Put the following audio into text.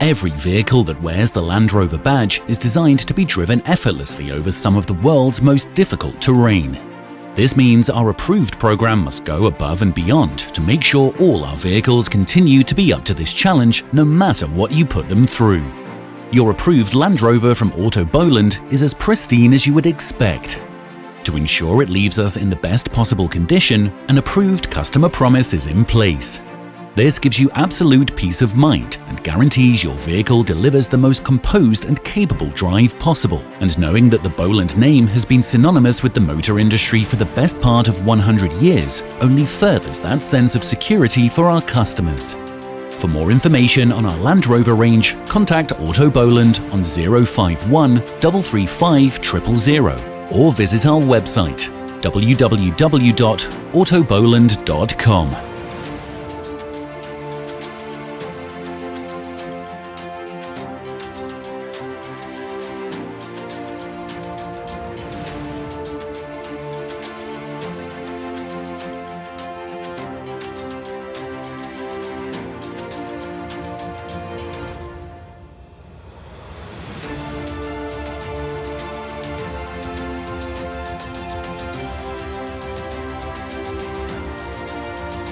Every vehicle that wears the Land Rover badge is designed to be driven effortlessly over some of the world's most difficult terrain. This means our approved program must go above and beyond to make sure all our vehicles continue to be up to this challenge no matter what you put them through. Your approved Land Rover from Autoboland is as pristine as you would expect. To ensure it leaves us in the best possible condition, an approved customer promise is in place. This gives you absolute peace of mind and guarantees your vehicle delivers the most composed and capable drive possible. And knowing that the Boland name has been synonymous with the motor industry for the best part of 100 years only furthers that sense of security for our customers. For more information on our Land Rover range, contact Autoboland on 051 335 000 or visit our website www.autoboland.com.